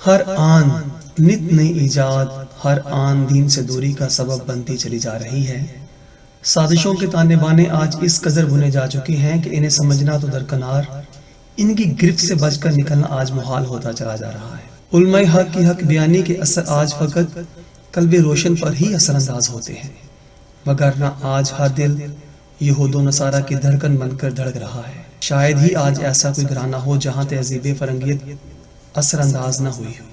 ہر آن نت نئی ایجاد ہر آن دین سے دوری کا سبب بنتی چلی جا رہی ہے۔ سازشوں کے تانے بانے آج اس قدر بنے جا چکے ہیں کہ انہیں سمجھنا تو درکنار، ان کی گرفت سے بچ کر نکلنا آج محال ہوتا چلا جا رہا ہے۔ علماء حق کی حق بیانی کے اثر آج فقط قلب روشن پر ہی اثر انداز ہوتے ہیں، وگرنہ آج ہر دل یہود و نصارہ کی دھڑکن بن کر دھڑک رہا ہے۔ شاید ہی آج ایسا کوئی گھرانہ ہو جہاں تہذیب فرنگیت اثر انداز نہ ہوئی ہو۔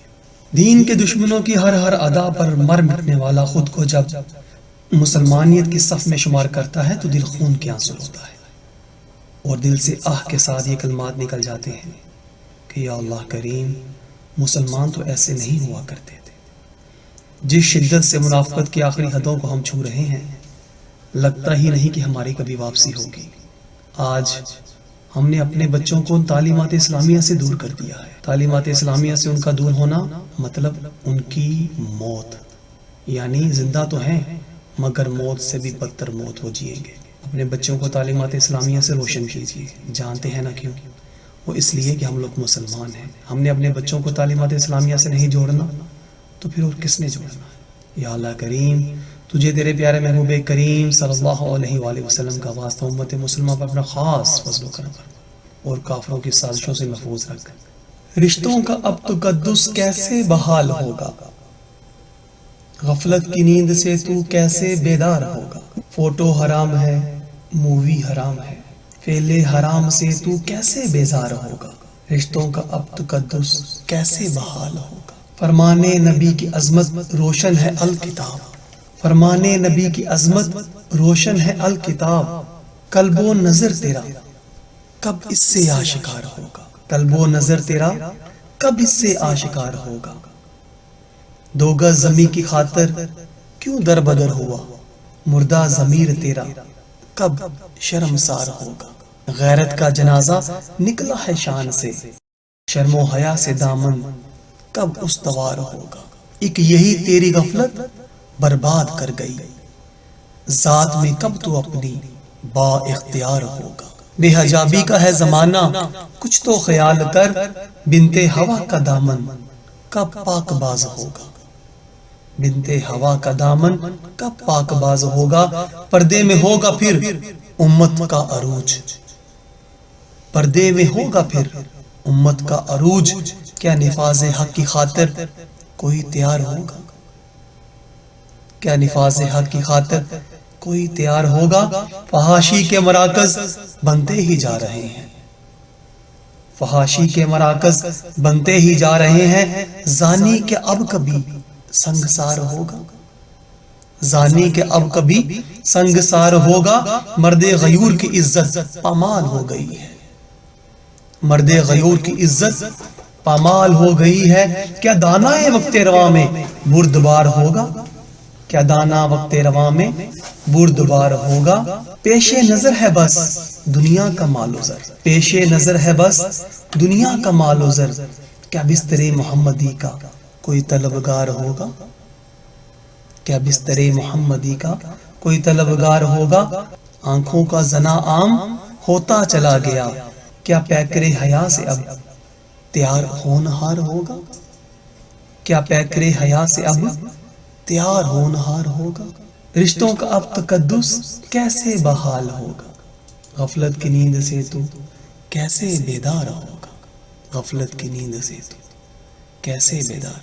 دین کے دشمنوں کی ہر ادا پر مر مٹنے والا خود کو جب مسلمانیت کی صف میں شمار کرتا ہے تو دل خون کے آنسو ہوتا ہے، اور دل سے آہ کے ساتھ یہ کلمات نکل جاتے ہیں کہ یا اللہ کریم، مسلمان تو ایسے نہیں ہوا کرتے تھے۔ جس شدت سے منافقت کی آخری حدوں کو ہم چھو رہے ہیں، لگتا ہی نہیں کہ ہماری کبھی واپسی ہوگی۔ آج ہم نے اپنے بچوں کو تعلیمات اسلامیہ سے دور کر دیا ہے۔ تعلیمات اسلامیہ سے ان کا دور ہونا مطلب ان کی موت، یعنی زندہ تو ہیں مگر موت سے بھی بدتر موت وہ جئیں گے۔ اپنے بچوں کو تعلیمات اسلامیہ سے روشن کیجیے۔ جانتے ہیں نا کیوں؟ وہ اس لیے کہ ہم لوگ مسلمان ہیں۔ ہم نے اپنے بچوں کو تعلیمات اسلامیہ سے نہیں جوڑنا تو پھر اور کس نے جوڑنا ہے؟ یا اللہ کریم، تجھے تیرے پیارے محبوب کریم صلی اللہ علیہ وآلہ وسلم کا واسطہ امت مسلمہ پر اپنا خاص فضل و کرم اور کافروں کی سازشوں سے محفوظ رکھ۔ رشتوں کا اب تقدس کیسے بحال ہوگا؟ غفلت کی نیند سے تو کیسے بیدار ہوگا؟ فوٹو حرام ہے، مووی حرام ہے، فعل حرام سے تو کیسے بیزار ہوگا؟ رشتوں کا اب تقدس کیسے بحال ہوگا؟ فرمان نبی کی عظمت روشن ہے الکتاب، فرمان نبی کی عظمت روشن ہے الکتاب، قلب و نظر تیرا کب اس سے آشکار ہوگا؟ قلب و نظر تیرا کب اس سے آشکار ہوگا؟ دو گز زمیں کی خاطر کیوں در بدر ہوا؟ مردہ ضمیر تیرا کب شرمسار ہوگا؟ غیرت کا جنازہ نکلا ہے شان سے، شرم و حیا سے دامن کب استوار ہوگا؟ ایک یہی تیری غفلت برباد کر گئی، ذات میں کب تو اپنی با اختیار ہوگا؟ بے حجابی کا ہے زمانہ کچھ تو خیال کر، بنت ہوا کا دامن کب پاک باز ہوگا؟ بنت ہوا کا دامن کب پاک باز ہوگا؟ پردے میں ہوگا پھر امت کا عروج، پردے میں ہوگا پھر امت کا عروج، کیا نفاذ حق کی خاطر کوئی تیار ہوگا؟ کیا نفاذ حق کی خاطر کوئی تیار ہوگا؟ فحاشی کے مراکز بنتے ہی جا رہے ہیں، فحاشی کے مراکز بنتے ہی جا رہے ہیں، زانی کے اب کبھی سنگسار ہوگا؟ زانی کے اب کبھی سنگسار ہوگا؟ مرد غیور کی عزت پامال ہو گئی ہے، مرد غیور کی عزت پامال ہو گئی ہے، کیا دانا وقت رواں میں بردبار ہوگا؟ کیا دانا وقت رواں میں بردبار ہوگا؟ پیش نظر ہے بس دنیا کا مال و زر، پیش نظر ہے بس دنیا کا مال و زر، کیا بستر محمدی کا کوئی طلبگار ہوگا؟ کیا بستر محمدی کا کوئی طلبگار ہوگا؟ آنکھوں کا زنا عام ہوتا چلا گیا، کیا پیکر حیا سے اب تیار ہونہار ہوگا؟ کیا پیکر حیا سے اب تیار ہونہار ہوگا؟ رشتوں کا اب تقدس کیسے بحال ہوگا؟ غفلت کی نیند سے تو کیسے بیدار ہوگا؟ غفلت کی نیند سے تو کیسے بیدار